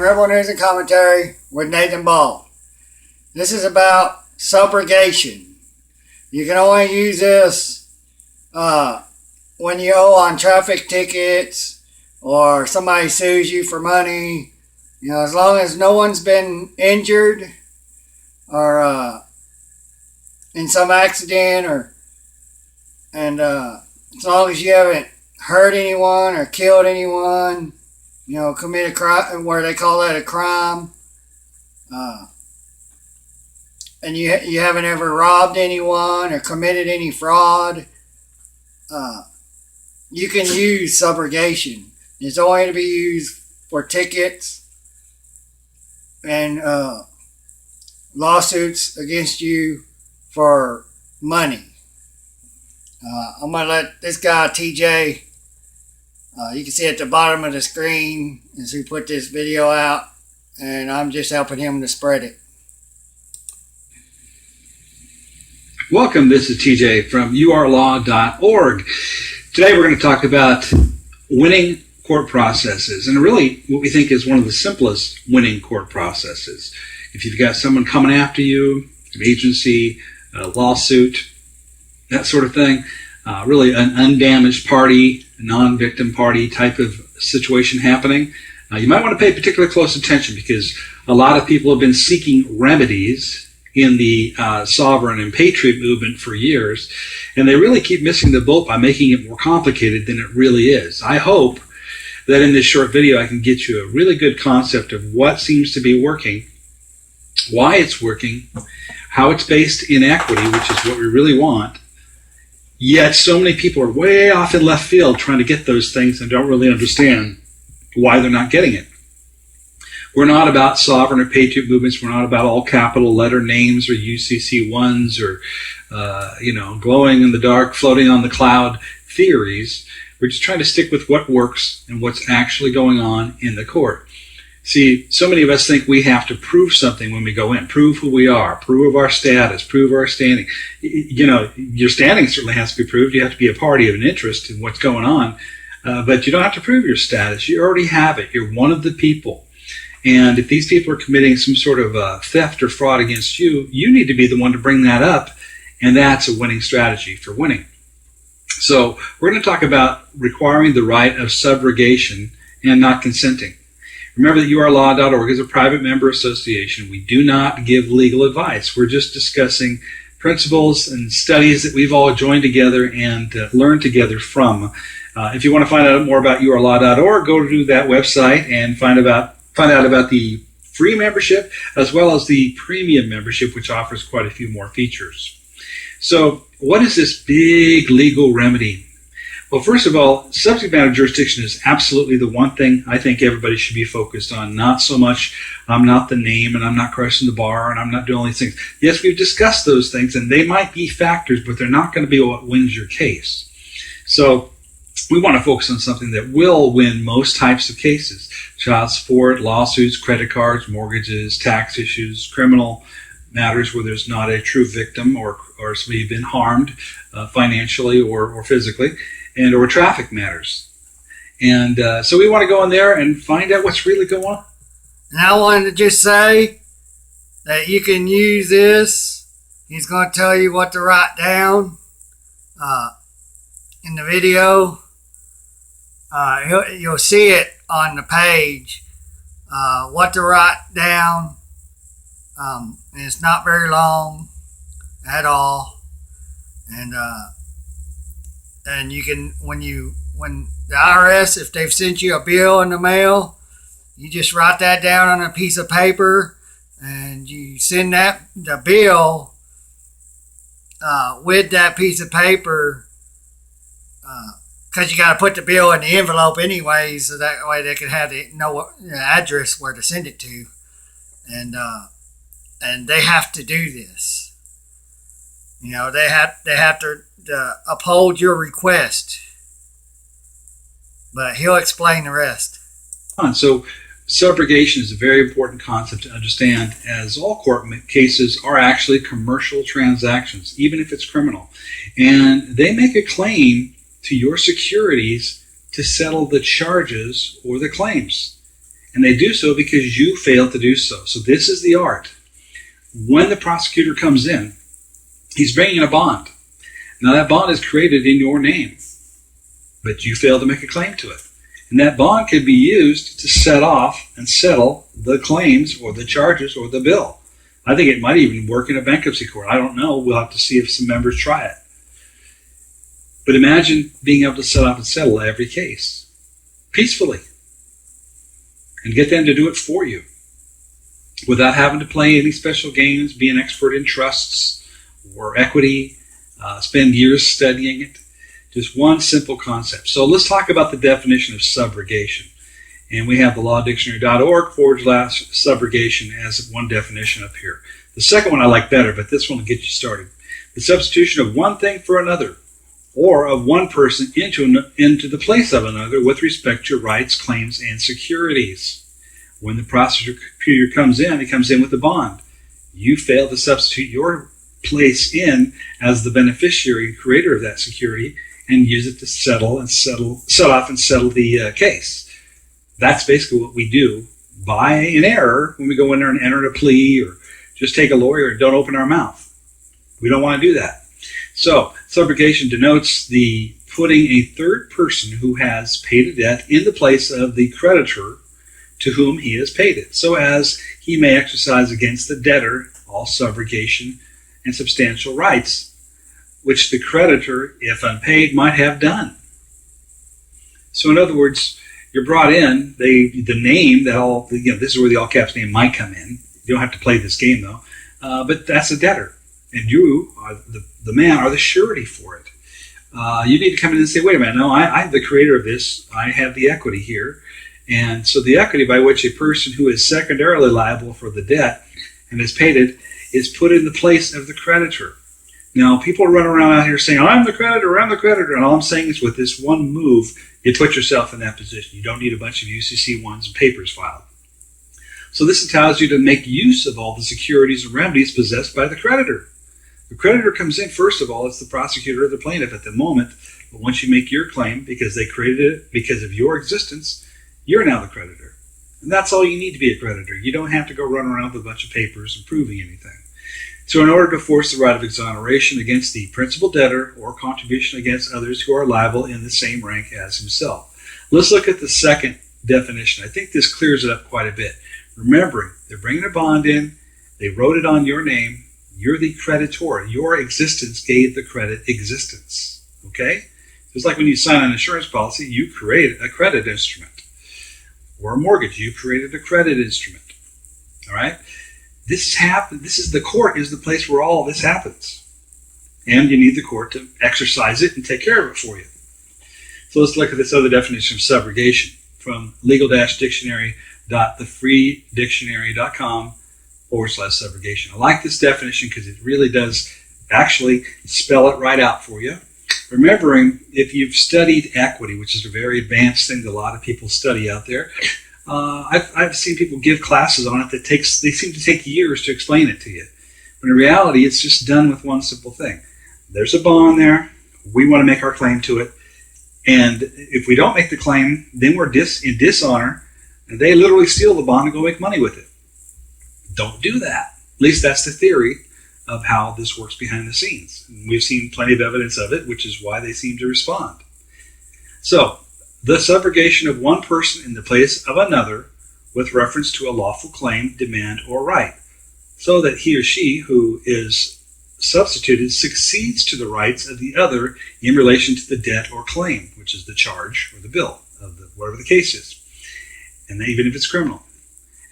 Rebel News and Commentary with Nathan Ball. This is about subrogation. You can only use this when you owe on traffic tickets or somebody sues you for money. You know, as long as no one's been injured or in some accident and as long as you haven't hurt anyone or killed anyone, you know, commit a crime, where they call that a crime, and you haven't ever robbed anyone or committed any fraud, you can use subrogation. It's only to be used for tickets and lawsuits against you for money. I'm going to let this guy, TJ, you can see at the bottom of the screen is who put this video out, and I'm just helping him to spread it. Welcome, this is TJ from urlaw.org. Today we're going to talk about winning court processes, and really what we think is one of the simplest winning court processes. If you've got someone coming after you, an agency, a lawsuit, that sort of thing, really an undamaged party, a non-victim party type of situation happening, you might want to pay particularly close attention, because a lot of people have been seeking remedies in the sovereign and patriot movement for years, and they really keep missing the boat by making it more complicated than it really is. I hope that in this short video I can get you a really good concept of what seems to be working, why it's working, how it's based in equity, which is what we really want. Yet so many people are way off in left field trying to get those things and don't really understand why they're not getting it. We're not about sovereign or patriot movements. We're not about all capital letter names or UCC1s or, glowing in the dark, floating on the cloud theories. We're just trying to stick with what works and what's actually going on in the court. See, so many of us think we have to prove something when we go in. Prove who we are, prove our status, prove our standing. You know, your standing certainly has to be proved. You have to be a party of an interest in what's going on. But you don't have to prove your status. You already have it. You're one of the people. And if these people are committing some sort of theft or fraud against you, you need to be the one to bring that up. And that's a winning strategy for winning. So we're going to talk about requiring the right of subrogation and not consenting. Remember that urlaw.org is a private member association. We do not give legal advice. We're just discussing principles and studies that we've all joined together and learned together from. If you want to find out more about urlaw.org, go to that website and find out about the free membership as well as the premium membership, which offers quite a few more features. So what is this big legal remedy? Well, first of all, subject matter jurisdiction is absolutely the one thing I think everybody should be focused on. Not so much, I'm not the name and I'm not crossing the bar and I'm not doing all these things. Yes, we've discussed those things and they might be factors, but they're not going to be what wins your case. So we want to focus on something that will win most types of cases. Child support, lawsuits, credit cards, mortgages, tax issues, criminal matters where there's not a true victim or somebody been harmed financially or physically, and or traffic matters. And so we want to go in there and find out what's really going on. And I wanted to just say that you can use this. He's going to tell you what to write down in the video. You'll see it on the page, what to write down. And it's not very long at all. And you can, when the IRS, if they've sent you a bill in the mail, you just write that down on a piece of paper and you send the bill with that piece of paper, because you got to put the bill in the envelope anyway, so that way they can have the address where to send it to, and they have to do this. You know, they have to uphold your request, but he'll explain the rest. So subrogation is a very important concept to understand, as all court cases are actually commercial transactions, even if it's criminal. And they make a claim to your securities to settle the charges or the claims. And they do so because you failed to do so. So this is the art. When the prosecutor comes in, he's bringing a bond. Now that bond is created in your name, but you failed to make a claim to it. And that bond could be used to set off and settle the claims or the charges or the bill. I think it might even work in a bankruptcy court. I don't know. We'll have to see if some members try it. But imagine being able to set off and settle every case peacefully and get them to do it for you without having to play any special games, be an expert in trusts or equity, spend years studying it. Just one simple concept. So let's talk about the definition of subrogation. And we have the lawdictionary.org/subrogation as one definition up here. The second one I like better, but this one will get you started. The substitution of one thing for another, or of one person into the place of another with respect to rights, claims, and securities. When the prosecutor comes in, he comes in with a bond. You fail to substitute your place in as the beneficiary and creator of that security and use it to set off and settle the case. That's basically what we do by an error when we go in there and enter a plea or just take a lawyer and don't open our mouth. We don't want to do that. So subrogation denotes the putting a third person who has paid a debt in the place of the creditor to whom he has paid it, so as he may exercise against the debtor all subrogation and substantial rights, which the creditor, if unpaid, might have done. So in other words, you're brought in, the name that all, this is where the all caps name might come in. You don't have to play this game though, but that's a debtor. And you, the man, are the surety for it. You need to come in and say, wait a minute, no, I'm the creator of this. I have the equity here. And so the equity by which a person who is secondarily liable for the debt and has paid it is put in the place of the creditor. Now, people run around out here saying, I'm the creditor, and all I'm saying is with this one move, you put yourself in that position. You don't need a bunch of UCC ones and papers filed. So this allows you to make use of all the securities and remedies possessed by the creditor. The creditor comes in, first of all, it's the prosecutor or the plaintiff at the moment, but once you make your claim, because they created it, because of your existence, you're now the creditor. And that's all you need to be a creditor. You don't have to go run around with a bunch of papers and proving anything. So in order to force the right of exoneration against the principal debtor or contribution against others who are liable in the same rank as himself. Let's look at the second definition. I think this clears it up quite a bit. Remembering, they're bringing a bond in, they wrote it on your name, you're the creditor. Your existence gave the credit existence. Okay? Just like when you sign an insurance policy, you create a credit instrument. Or a mortgage, you created a credit instrument. All right? The court is the place where all of this happens. And you need the court to exercise it and take care of it for you. So let's look at this other definition of subrogation from legal-dictionary.thefreedictionary.com/subrogation. I like this definition because it really does actually spell it right out for you. Remembering, if you've studied equity, which is a very advanced thing that a lot of people study out there, I've seen people give classes on it that they seem to take years to explain it to you. But in reality, it's just done with one simple thing. There's a bond there. We want to make our claim to it. And if we don't make the claim, then we're in dishonor. And they literally steal the bond and go make money with it. Don't do that. At least that's the theory of how this works behind the scenes. And we've seen plenty of evidence of it, which is why they seem to respond. So, the subrogation of one person in the place of another with reference to a lawful claim, demand, or right, so that he or she who is substituted succeeds to the rights of the other in relation to the debt or claim, which is the charge or the bill of whatever the case is, and even if it's criminal,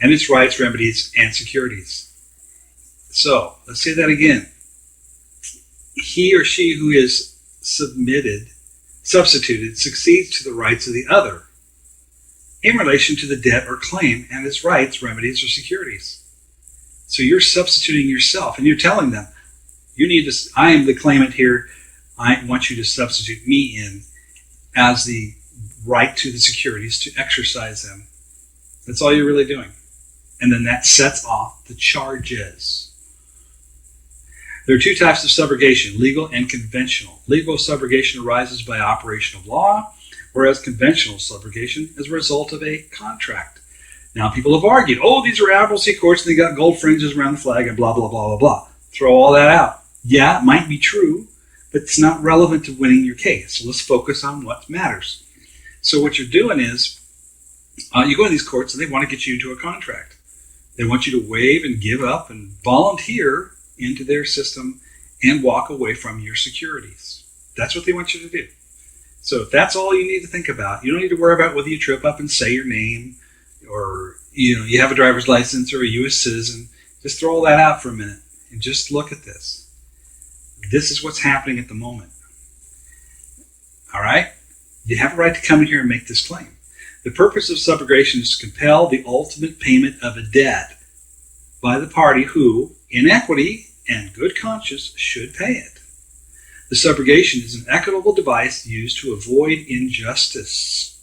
and its rights, remedies, and securities. So, let's say that again. He or she who is substituted succeeds to the rights of the other in relation to the debt or claim and its rights, remedies, or securities. So you're substituting yourself and you're telling them, I am the claimant here. I want you to substitute me in as the right to the securities to exercise them. That's all you're really doing. And then that sets off the charges. There are two types of subrogation, legal and conventional. Legal subrogation arises by operation of law, whereas conventional subrogation is a result of a contract. Now people have argued, oh, these are admiralty courts and they got gold fringes around the flag and blah, blah, blah, blah, blah. Throw all that out. Yeah, it might be true, but it's not relevant to winning your case. So let's focus on what matters. So what you're doing is you go to these courts and they want to get you into a contract. They want you to waive and give up and volunteer into their system and walk away from your securities. That's what they want you to do. So if that's all you need to think about, you don't need to worry about whether you trip up and say your name or you have a driver's license or a U.S. citizen. Just throw all that out for a minute and just look at this. This is what's happening at the moment. All right? You have a right to come in here and make this claim. The purpose of subrogation is to compel the ultimate payment of a debt by the party who, in equity and good conscience, should pay it. The subrogation is an equitable device used to avoid injustice.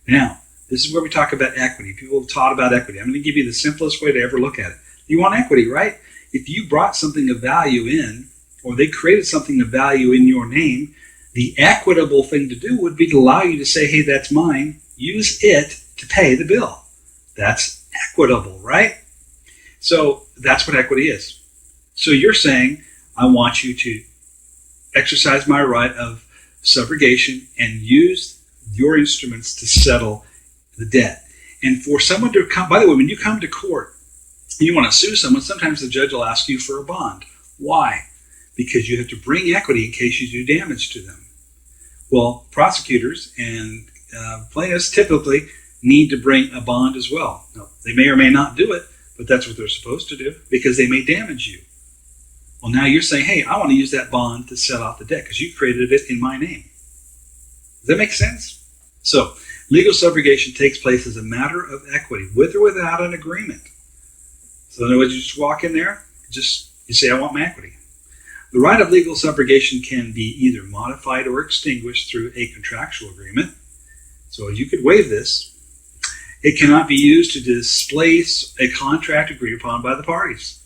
Now, this is where we talk about equity. People have taught about equity. I'm going to give you the simplest way to ever look at it. You want equity, right? If you brought something of value in, or they created something of value in your name, the equitable thing to do would be to allow you to say, hey, that's mine. Use it to pay the bill. That's equitable, right? So that's what equity is. So you're saying, I want you to exercise my right of subrogation and use your instruments to settle the debt. And for someone to come, by the way, when you come to court and you want to sue someone, sometimes the judge will ask you for a bond. Why? Because you have to bring equity in case you do damage to them. Well, prosecutors and plaintiffs typically need to bring a bond as well. Now, they may or may not do it, but that's what they're supposed to do because they may damage you. Well, now you're saying, hey, I want to use that bond to settle off the debt because you created it in my name. Does that make sense? So, legal subrogation takes place as a matter of equity, with or without an agreement. So in other words, you just walk in there, you say, I want my equity. The right of legal subrogation can be either modified or extinguished through a contractual agreement. So you could waive this. It cannot be used to displace a contract agreed upon by the parties.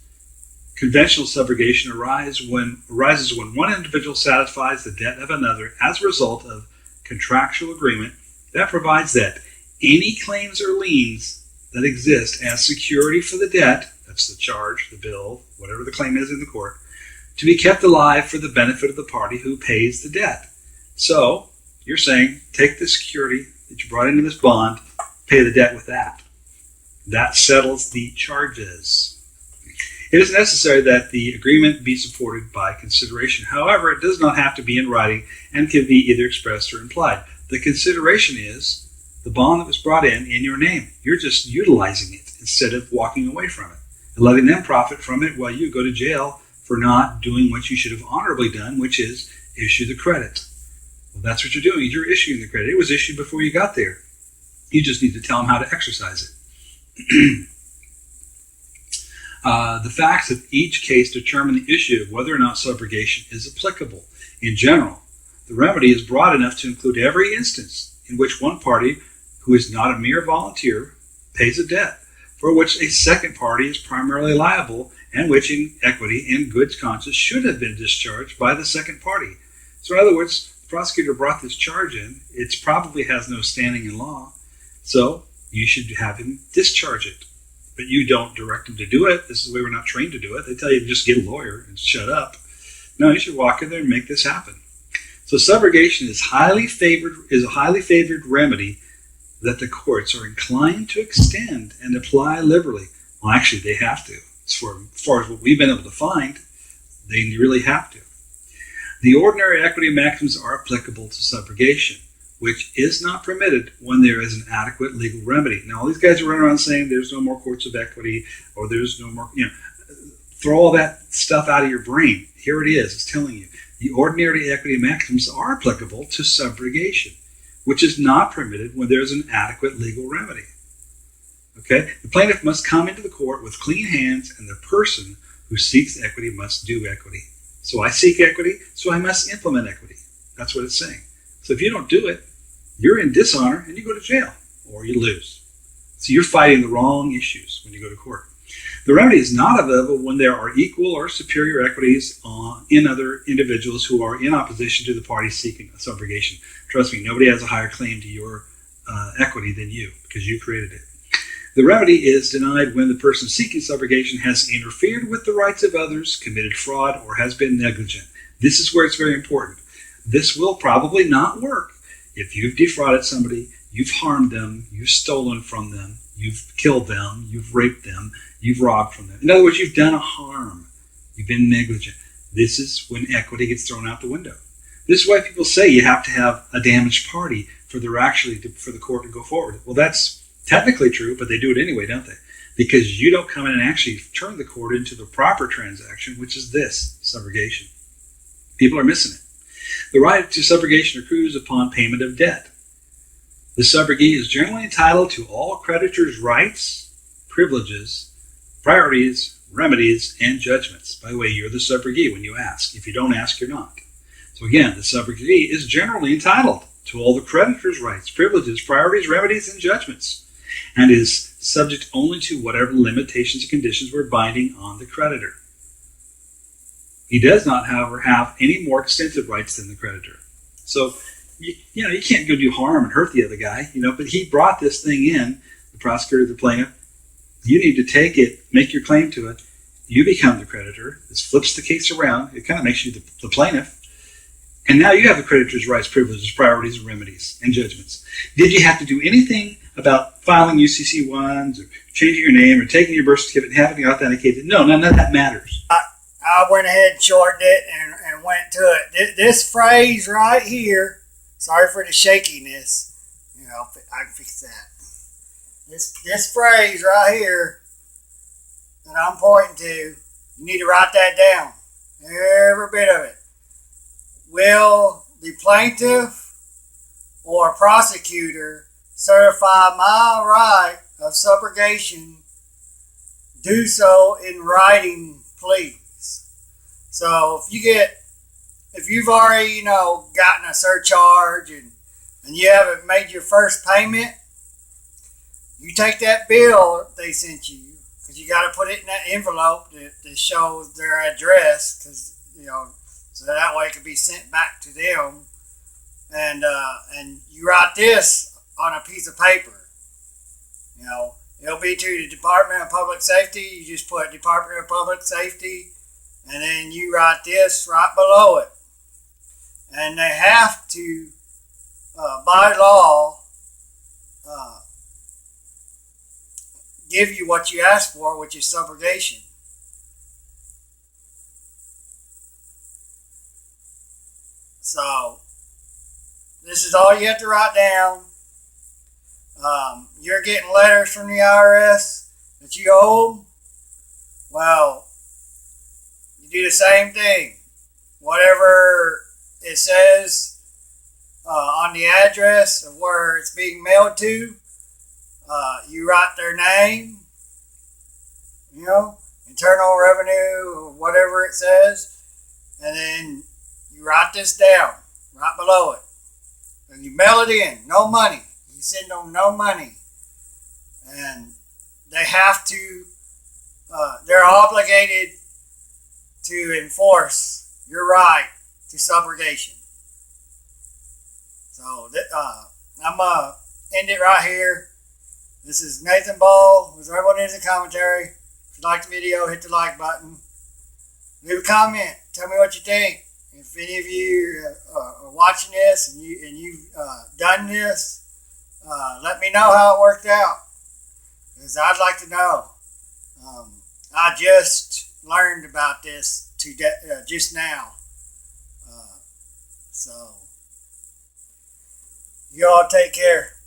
Conventional subrogation arises when one individual satisfies the debt of another as a result of contractual agreement that provides that any claims or liens that exist as security for the debt, that's the charge, the bill, whatever the claim is in the court, to be kept alive for the benefit of the party who pays the debt. So you're saying, take the security that you brought into this bond, pay the debt with that. That settles the charges. It is necessary that the agreement be supported by consideration. However, it does not have to be in writing and can be either expressed or implied. The consideration is the bond that was brought in your name. You're just utilizing it instead of walking away from it and letting them profit from it while you go to jail for not doing what you should have honorably done, which is issue the credit. Well, that's what you're doing. You're issuing the credit. It was issued before you got there. You just need to tell them how to exercise it. The facts of each case determine the issue of whether or not subrogation is applicable. In general, the remedy is broad enough to include every instance in which one party, who is not a mere volunteer, pays a debt for which a second party is primarily liable and which in equity and good conscience should have been discharged by the second party. So in other words, the prosecutor brought this charge in. It probably has no standing in law, so you should have him discharge it. But you don't direct him to do it. This is the way we're not trained to do it. They tell you to just get a lawyer and shut up. No, you should walk in there and make this happen. So subrogation is a highly favored remedy that the courts are inclined to extend and apply liberally. Well, actually, they have to. As far as what we've been able to find, they really have to. The ordinary equity maxims are applicable to subrogation, which is not permitted when there is an adequate legal remedy. Now, all these guys are running around saying there's no more courts of equity or there's no more, throw all that stuff out of your brain. Here it is. It's telling you. The ordinary equity maxims are applicable to subrogation, which is not permitted when there is an adequate legal remedy. Okay? The plaintiff must come into the court with clean hands, and the person who seeks equity must do equity. So I seek equity, so I must implement equity. That's what it's saying. So if you don't do it, you're in dishonor and you go to jail or you lose. So you're fighting the wrong issues when you go to court. The remedy is not available when there are equal or superior equities in other individuals who are in opposition to the party seeking subrogation. Trust me, nobody has a higher claim to your equity than you because you created it. The remedy is denied when the person seeking subrogation has interfered with the rights of others, committed fraud, or has been negligent. This is where it's very important. This will probably not work if you've defrauded somebody, you've harmed them, you've stolen from them, you've killed them, you've raped them, you've robbed from them. In other words, you've done a harm. You've been negligent. This is when equity gets thrown out the window. This is why people say you have to have a damaged party for the court to go forward. Well, that's technically true, but they do it anyway, don't they? Because you don't come in and actually turn the court into the proper transaction, which is this, subrogation. People are missing it. The right to subrogation accrues upon payment of debt. The subrogee is generally entitled to all creditors' rights, privileges, priorities, remedies, and judgments. By the way, you're the subrogee when you ask. If you don't ask, you're not. So again, the subrogee is generally entitled to all the creditor's rights, privileges, priorities, remedies, and judgments, and is subject only to whatever limitations and conditions were binding on the creditor. He does not, however, have any more extensive rights than the creditor. So, you can't go do harm and hurt the other guy, but he brought this thing in, the prosecutor, the plaintiff. You need to take it, make your claim to it. You become the creditor. This flips the case around. It kind of makes you the plaintiff. And now you have the creditor's rights, privileges, priorities, remedies, and judgments. Did you have to do anything about filing UCC-1s or changing your name or taking your birth certificate and having it authenticated? No, none of that matters. I went ahead and shortened it and went to it. This phrase right here, sorry for the shakiness, I can fix that. This phrase right here that I'm pointing to, you need to write that down. Every bit of it. Will the plaintiff or prosecutor certify my right of subrogation? Do so in writing, please. So if you've already, gotten a surcharge and you haven't made your first payment, you take that bill they sent you, because you got to put it in that envelope that shows their address, because, so that way it can be sent back to them. And you write this on a piece of paper. It'll be to the Department of Public Safety. You just put Department of Public Safety, and then you write this right below it. And they have to, by law, give you what you asked for, which is subrogation. So, this is all you have to write down. You're getting letters from the IRS that you owe them. Well, you do the same thing. Whatever it says on the address of where it's being mailed to, you write their name, Internal Revenue, or whatever it says, and then you write this down right below it. And you mail it in, no money. You send them no money. And they have to, they're obligated to enforce your right to subrogation. So I'm going to end it right here. This is Nathan Ball with Everyone Is a Commentary. If you like the video, hit the like button. Leave a comment. Tell me what you think. If any of you are watching this and you've done this, let me know how it worked out, because I'd like to know. I just learned about this just now. So, you all take care.